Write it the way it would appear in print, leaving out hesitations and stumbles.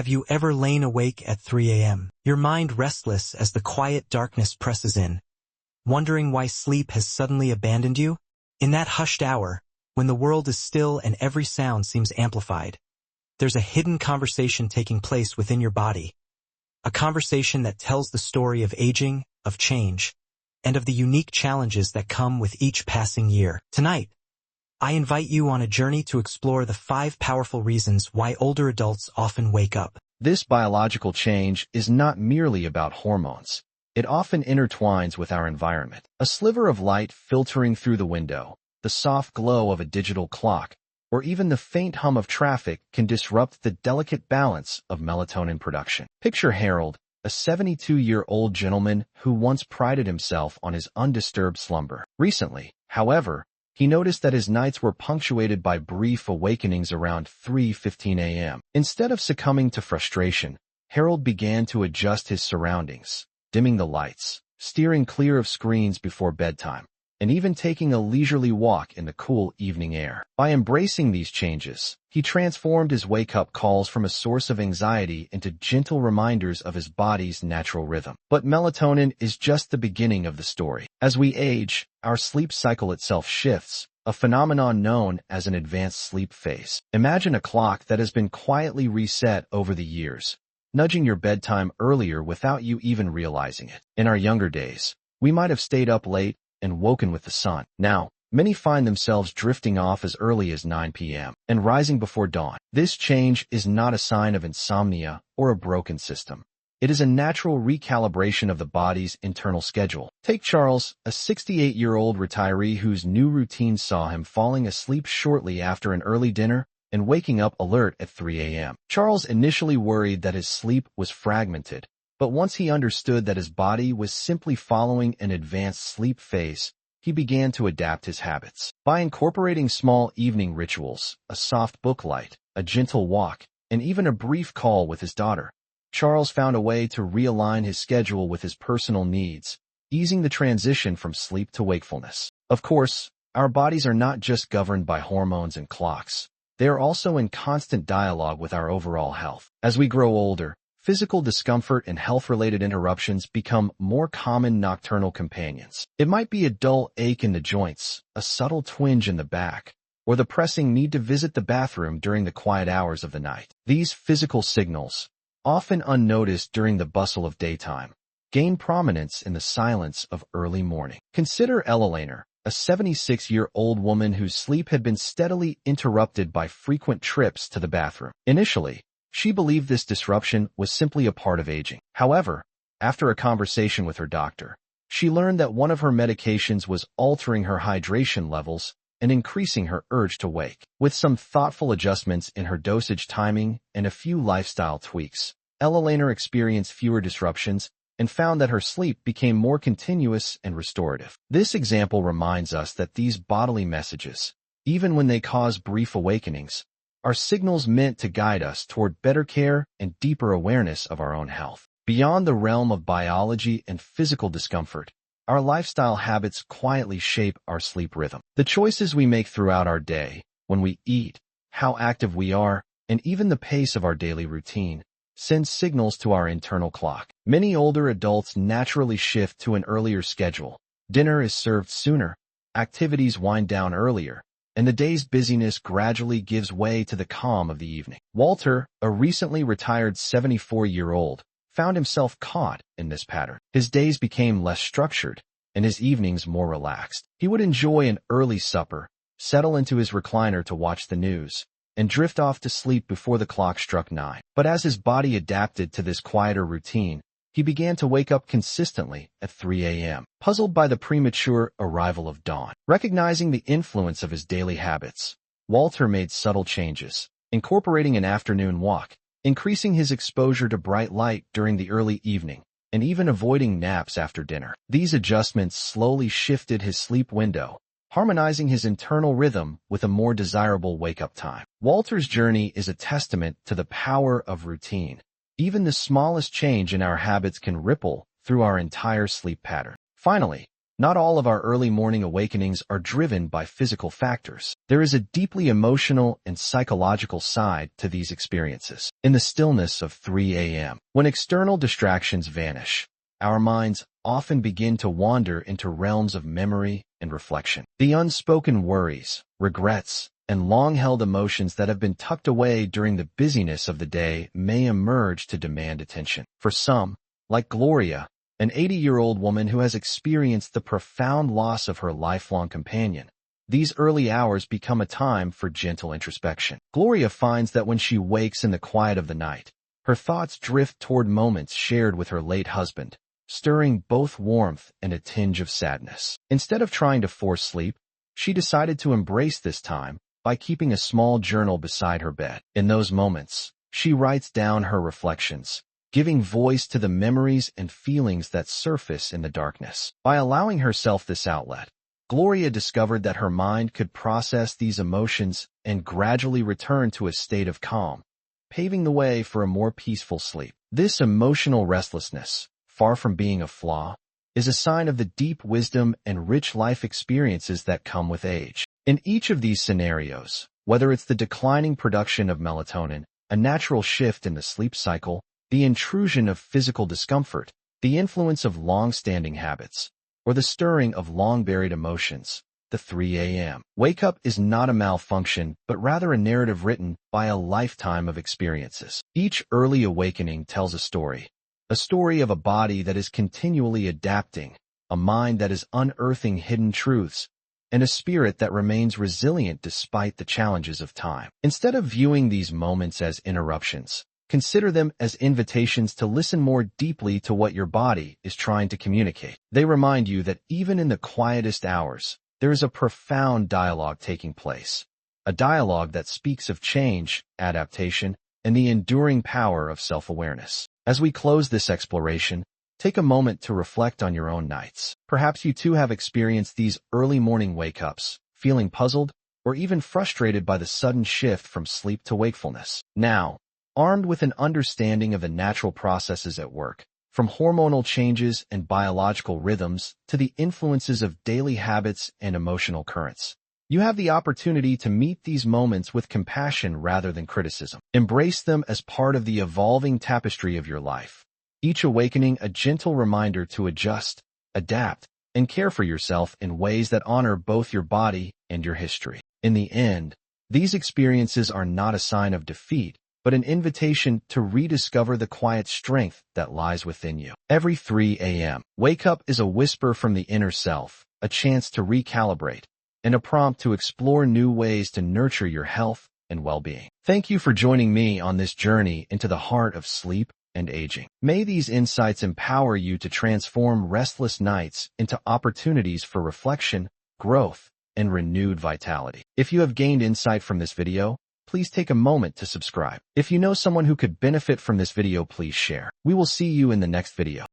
have you ever lain awake at 3 a.m., your mind restless as the quiet darkness presses in, wondering why sleep has suddenly abandoned you? In that hushed hour, when the world is still and every sound seems amplified, there's a hidden conversation taking place within your body, a conversation that tells the story of aging, of change, and of the unique challenges that come with each passing year. Tonight, I invite you on a journey to explore the 5 powerful reasons why older adults often wake up. This biological change is not merely about hormones. It often intertwines with our environment. A sliver of light filtering through the window, the soft glow of a digital clock, or even the faint hum of traffic can disrupt the delicate balance of melatonin production. Picture Harold, a 72-year-old gentleman who once prided himself on his undisturbed slumber. Recently, however, he noticed that his nights were punctuated by brief awakenings around 3:15 a.m. Instead of succumbing to frustration, Harold began to adjust his surroundings, dimming the lights, steering clear of screens before bedtime, and even taking a leisurely walk in the cool evening air. By embracing these changes, he transformed his wake-up calls from a source of anxiety into gentle reminders of his body's natural rhythm. But melatonin is just the beginning of the story. As we age, our sleep cycle itself shifts, a phenomenon known as an advanced sleep phase. Imagine a clock that has been quietly reset over the years, nudging your bedtime earlier without you even realizing it. In our younger days, we might have stayed up late and woken with the sun. Now, many find themselves drifting off as early as 9 p.m. and rising before dawn. This change is not a sign of insomnia or a broken system. It is a natural recalibration of the body's internal schedule. Take Charles, a 68-year-old retiree whose new routine saw him falling asleep shortly after an early dinner and waking up alert at 3 a.m. Charles initially worried that his sleep was fragmented, but once he understood that his body was simply following an advanced sleep phase, he began to adapt his habits. By incorporating small evening rituals, a soft book light, a gentle walk, and even a brief call with his daughter, Charles found a way to realign his schedule with his personal needs, easing the transition from sleep to wakefulness. Of course, our bodies are not just governed by hormones and clocks. They are also in constant dialogue with our overall health. As we grow older, physical discomfort and health-related interruptions become more common nocturnal companions. It might be a dull ache in the joints, a subtle twinge in the back, or the pressing need to visit the bathroom during the quiet hours of the night. These physical signals, often unnoticed during the bustle of daytime, gain prominence in the silence of early morning. Consider Ella Lehner, a 76-year-old woman whose sleep had been steadily interrupted by frequent trips to the bathroom. Initially, she believed this disruption was simply a part of aging. However, after a conversation with her doctor, she learned that one of her medications was altering her hydration levels and increasing her urge to wake. With some thoughtful adjustments in her dosage timing and a few lifestyle tweaks, Ella Lehner experienced fewer disruptions and found that her sleep became more continuous and restorative. This example reminds us that these bodily messages, even when they cause brief awakenings, are signals meant to guide us toward better care and deeper awareness of our own health. Beyond the realm of biology and physical discomfort, our lifestyle habits quietly shape our sleep rhythm. The choices we make throughout our day, when we eat, how active we are, and even the pace of our daily routine, send signals to our internal clock. Many older adults naturally shift to an earlier schedule. Dinner is served sooner, activities wind down earlier, and the day's busyness gradually gives way to the calm of the evening. Walter, a recently retired 74-year-old, found himself caught in this pattern. His days became less structured, and his evenings more relaxed. He would enjoy an early supper, settle into his recliner to watch the news, and drift off to sleep before the clock struck 9. But as his body adapted to this quieter routine, he began to wake up consistently at 3 a.m., puzzled by the premature arrival of dawn. Recognizing the influence of his daily habits, Walter made subtle changes, incorporating an afternoon walk, increasing his exposure to bright light during the early evening, and even avoiding naps after dinner. These adjustments slowly shifted his sleep window, harmonizing his internal rhythm with a more desirable wake-up time. Walter's journey is a testament to the power of routine. Even the smallest change in our habits can ripple through our entire sleep pattern. Finally, Not all of our early morning awakenings are driven by physical factors. There is a deeply emotional and psychological side to these experiences. In the stillness of 3 a.m., when external distractions vanish, our minds often begin to wander into realms of memory and reflection. The unspoken worries, regrets, and long-held emotions that have been tucked away during the busyness of the day may emerge to demand attention. For some, like Gloria, an 80-year-old woman who has experienced the profound loss of her lifelong companion, these early hours become a time for gentle introspection. Gloria finds that when she wakes in the quiet of the night, her thoughts drift toward moments shared with her late husband, stirring both warmth and a tinge of sadness. Instead of trying to force sleep, she decided to embrace this time by keeping a small journal beside her bed. In those moments, she writes down her reflections, giving voice to the memories and feelings that surface in the darkness. By allowing herself this outlet, Gloria discovered that her mind could process these emotions and gradually return to a state of calm, paving the way for a more peaceful sleep. This emotional restlessness, far from being a flaw, is a sign of the deep wisdom and rich life experiences that come with age. In each of these scenarios, whether it's the declining production of melatonin, a natural shift in the sleep cycle, the intrusion of physical discomfort, the influence of long-standing habits, or the stirring of long-buried emotions, the 3 a.m. wake-up is not a malfunction, but rather a narrative written by a lifetime of experiences. Each early awakening tells a story of a body that is continually adapting, a mind that is unearthing hidden truths, and a spirit that remains resilient despite the challenges of time. Instead of viewing these moments as interruptions, consider them as invitations to listen more deeply to what your body is trying to communicate. They remind you that even in the quietest hours, there is a profound dialogue taking place, a dialogue that speaks of change, adaptation, and the enduring power of self-awareness. As we close this exploration, take a moment to reflect on your own nights. Perhaps you too have experienced these early morning wake-ups, feeling puzzled or even frustrated by the sudden shift from sleep to wakefulness. Now, armed with an understanding of the natural processes at work, from hormonal changes and biological rhythms to the influences of daily habits and emotional currents, you have the opportunity to meet these moments with compassion rather than criticism. Embrace them as part of the evolving tapestry of your life, each awakening a gentle reminder to adjust, adapt, and care for yourself in ways that honor both your body and your history. In the end, these experiences are not a sign of defeat, but an invitation to rediscover the quiet strength that lies within you. Every 3 a.m. wake up is a whisper from the inner self, a chance to recalibrate, and a prompt to explore new ways to nurture your health and well-being. Thank you for joining me on this journey into the heart of sleep and aging. May these insights empower you to transform restless nights into opportunities for reflection, growth, and renewed vitality. If you have gained insight from this video, please take a moment to subscribe. If you know someone who could benefit from this video, please share. We will see you in the next video.